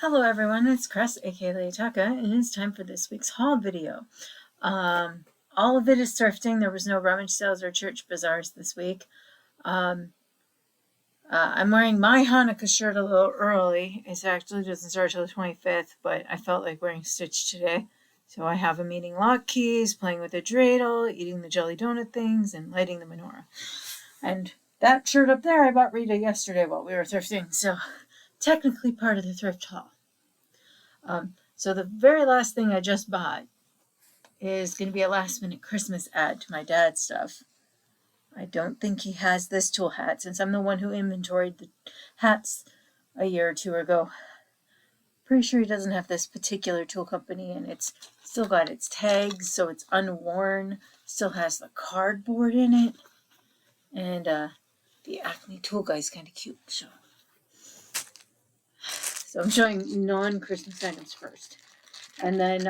Hello everyone, it's Cress, aka Leotaka, and it's time for this week's haul video. All of it is thrifting. There was no rummage sales or church bazaars this week. I'm wearing my Hanukkah shirt a little early. It actually doesn't start till the 25th, but I felt like wearing Stitch today. So I have him eating lock keys, playing with a dreidel, eating the jelly donut things, and lighting the menorah. And that shirt up there I bought Rita yesterday while we were thrifting, so technically part of the thrift haul. So the very last thing I just bought is going to be a last minute Christmas add to my dad's stuff. I don't think he has this tool hat since I'm the one who inventoried the hats a year or two ago. Pretty sure he doesn't have this particular tool company, and it's still got its tags, so it's unworn, still has the cardboard in it, and the Acme tool guy's kind of cute. So I'm showing non-Christmas items first. And then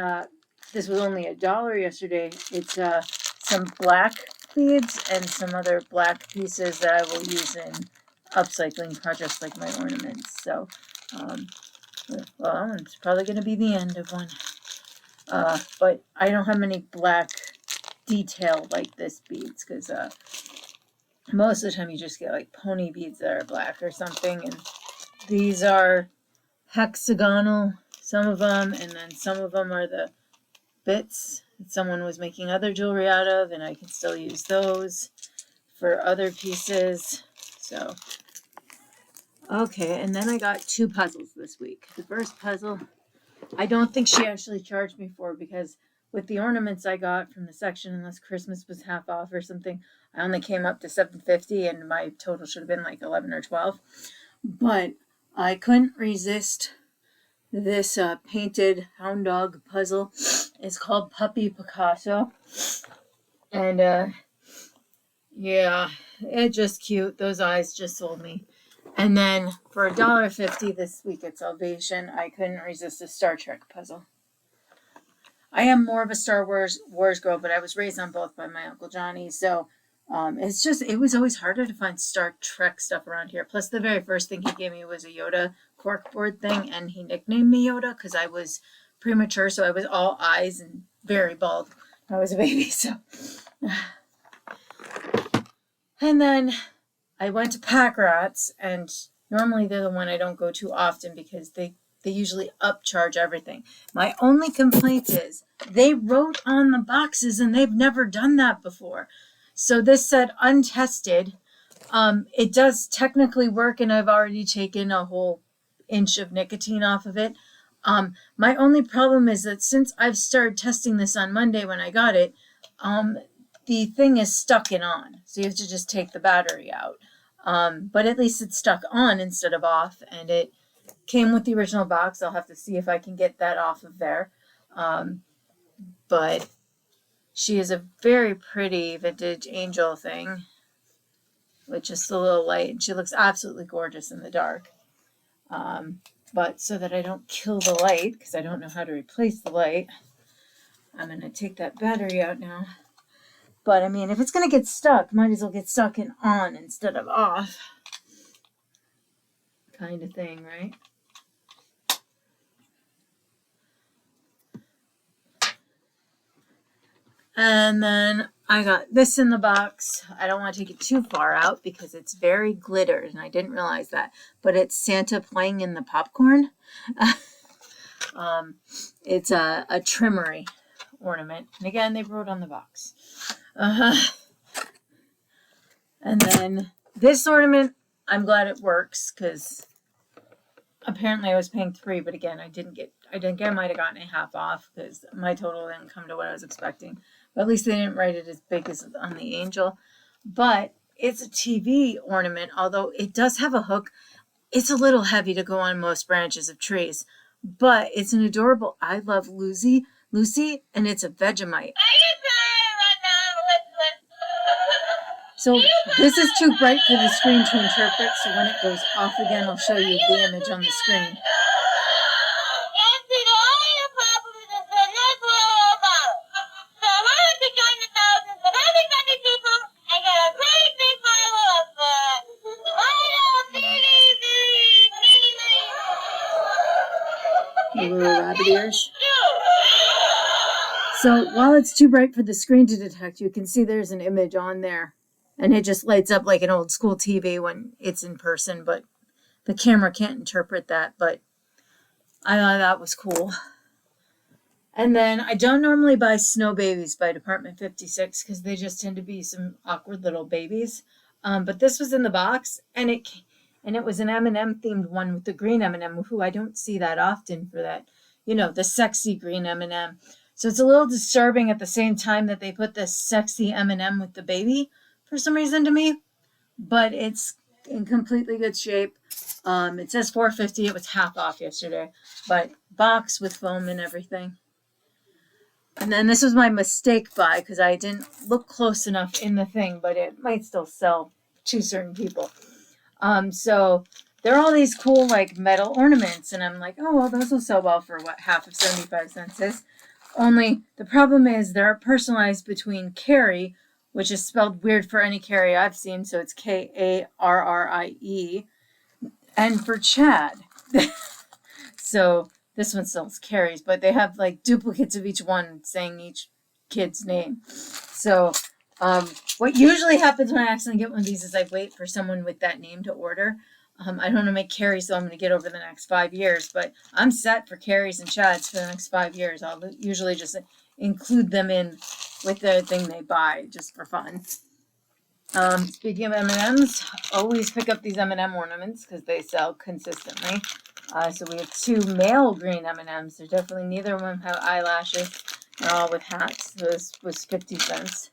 this was only $1 yesterday. It's some black beads and some other black pieces that I will use in upcycling projects like my ornaments. So, well, it's probably going to be the end of one. But I don't have many black detail like this beads because most of the time you just get like pony beads that are black or something. And these are hexagonal, some of them, and then some of them are the bits that someone was making other jewelry out of, and I can still use those for other pieces. So, okay, and then I got 2 puzzles this week. The first puzzle, I don't think she actually charged me for because with the ornaments I got from the section, unless Christmas was half off or something, I only came up to $7.50, and my total should have been like 11 or 12. But I couldn't resist this painted hound dog puzzle. It's called Puppy Picasso. And yeah, it's just cute. Those eyes just sold me. And then for $1.50 this week at Salvation, I couldn't resist a Star Trek puzzle. I am more of a Star Wars girl, but I was raised on both by my Uncle Johnny, so it was always harder to find Star Trek stuff around here. Plus, the very first thing he gave me was a Yoda corkboard thing, and he nicknamed me Yoda because I was premature, so I was all eyes and very bald when I was a baby. So, and then I went to Pack Rats, and normally they're the one I don't go to often because they usually upcharge everything. My only complaint is they wrote on the boxes, and they've never done that before. So this said untested. It does technically work, and I've already taken a whole inch of nicotine off of it. My only problem is that since I've started testing this on Monday when I got it, the thing is stuck and on. So you have to just take the battery out. But at least it's stuck on instead of off, and it came with the original box. I'll have to see if I can get that off of there. But she is a very pretty vintage angel thing with just a little light, and she looks absolutely gorgeous in the dark. But so that I don't kill the light, because I don't know how to replace the light, I'm going to take that battery out now. But I mean, if it's going to get stuck, might as well get stuck and on instead of off. Kind of thing, right? And then I got this in the box. I don't want to take it too far out because it's very glittered, and I didn't realize that. But it's Santa playing in the popcorn. It's a trimmery ornament. And again, they wrote on the box. And then this ornament, I'm glad it works because apparently I was paying $3, but again, I might have gotten it half off because my total didn't come to what I was expecting. But at least they didn't write it as big as on the angel. But it's a TV ornament, although it does have a hook. It's a little heavy to go on most branches of trees, but it's an adorable I Love Lucy, and it's a Vegemite. So this is too bright for the screen to interpret, so when it goes off again, I'll show you the image on the screen. The little rabbit ears. So while it's too bright for the screen to detect, you can see there's an image on there. And it just lights up like an old school TV when it's in person, but the camera can't interpret that. But I thought that was cool. And then I don't normally buy Snow Babies by Department 56 because they just tend to be some awkward little babies. But this was in the box, and it was an M&M themed one with the green M&M, who I don't see that often for that, the sexy green M&M. So it's a little disturbing at the same time that they put this sexy M&M with the baby for some reason to me, but it's in completely good shape. It says $4.50. It was half off yesterday, but box with foam and everything. And then this was my mistake buy because I didn't look close enough in the thing, but it might still sell to certain people. So there are all these cool like metal ornaments, and I'm like, oh well, those will sell well for what half of 75 cents is. Only the problem is they're personalized between Carrie, which is spelled weird for any Carrie I've seen, so it's Karrie, and for Chad. So this one sells Carrie's, but they have like duplicates of each one saying each kid's name. So what usually happens when I accidentally get one of these is I wait for someone with that name to order. I don't want to make Carrie, so I'm going to get over the next 5 years, but I'm set for Carrie's and Chad's for the next 5 years. I'll usually just include them in with the thing they buy just for fun. Speaking of M&Ms, always pick up these M&M ornaments because they sell consistently. So we have 2 male green M&Ms. They're definitely, neither of them have eyelashes. They're all with hats. So this was 50 cents.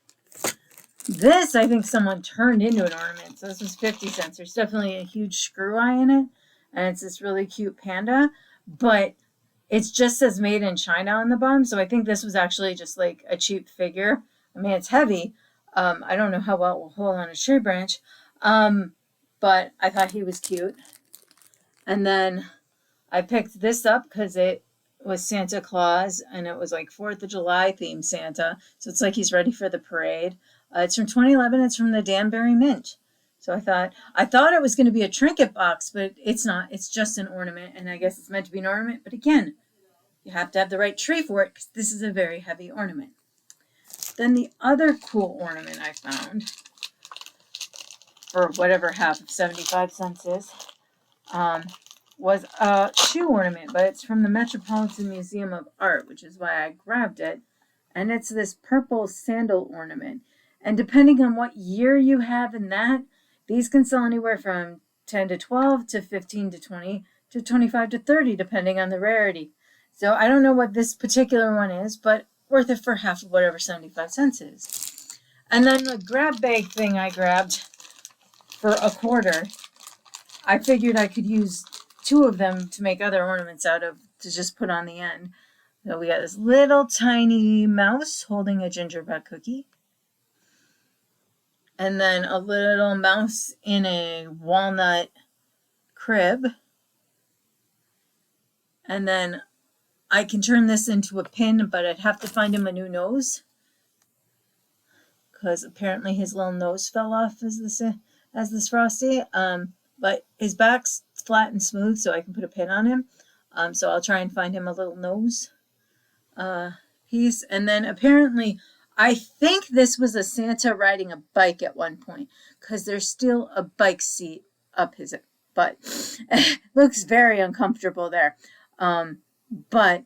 This, I think someone turned into an ornament. So this was 50 cents. There's definitely a huge screw eye in it. And it's this really cute panda. But it just says made in China on the bottom. So I think this was actually just like a cheap figure. I mean, it's heavy. I don't know how well it will hold on a tree branch. But I thought he was cute. And then I picked this up because it was Santa Claus, and it was like 4th of July themed Santa. So it's like he's ready for the parade. It's from 2011. It's from the Danbury Mint. So I thought it was going to be a trinket box, but it's not. It's just an ornament, and I guess it's meant to be an ornament. But again, you have to have the right tree for it because this is a very heavy ornament. Then the other cool ornament I found for whatever half of 75 cents is, was a shoe ornament, but it's from the Metropolitan Museum of Art, which is why I grabbed it. And it's this purple sandal ornament. And depending on what year you have in that, these can sell anywhere from 10 to 12 to 15 to 20 to 25 to 30, depending on the rarity. So I don't know what this particular one is, but worth it for half of whatever 75 cents is. And then the grab bag thing I grabbed for $0.25, I figured I could use 2 of them to make other ornaments out of, to just put on the end. So we got this little tiny mouse holding a gingerbread cookie. And then a little mouse in a walnut crib. And then I can turn this into a pin, but I'd have to find him a new nose. Because apparently his little nose fell off as this Frosty. But his back's flat and smooth, so I can put a pin on him. So I'll try and find him a little nose piece. And then apparently, I think this was a Santa riding a bike at one point, because there's still a bike seat up his butt. Looks very uncomfortable there. But,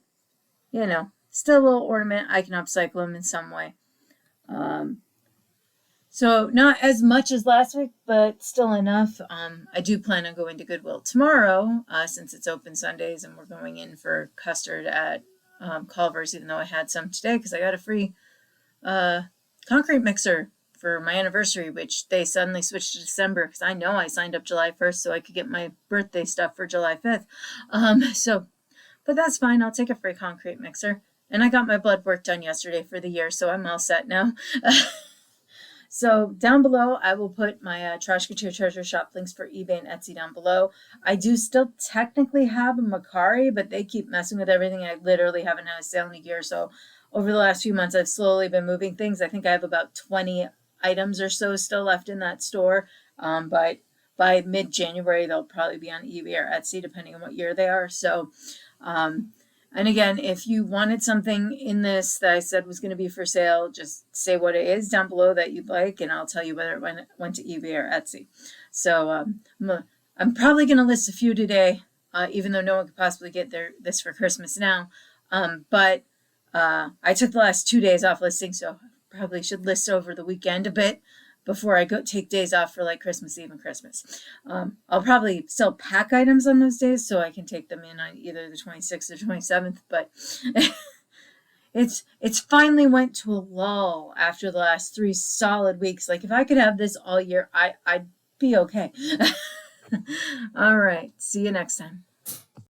still a little ornament. I can upcycle him in some way. So not as much as last week, but still enough. I do plan on going to Goodwill tomorrow, since it's open Sundays, and we're going in for custard at Culver's, even though I had some today because I got a free concrete mixer for my anniversary, which they suddenly switched to December because I know I signed up July 1st so I could get my birthday stuff for July 5th. But that's fine. I'll take a free concrete mixer. And I got my blood work done yesterday for the year, so I'm all set now. So down below, I will put my Trashkateer Treasures shop links for eBay and Etsy down below. I do still technically have a Macari, but they keep messing with everything. I literally haven't had a sale in a year. So over the last few months, I've slowly been moving things. I think I have about 20 items or so still left in that store. But by mid-January, they'll probably be on eBay or Etsy, depending on what year they are. So And again, if you wanted something in this that I said was going to be for sale, just say what it is down below that you'd like, and I'll tell you whether it went to eBay or Etsy. So I'm probably going to list a few today, even though no one could possibly get this for Christmas now. But I took the last 2 days off listing, so probably should list over the weekend a bit before I go take days off for like Christmas Eve and Christmas. I'll probably still pack items on those days so I can take them in on either the 26th or 27th, but it's finally went to a lull after the last 3 solid weeks. Like if I could have this all year, I'd be okay. All right, see you next time.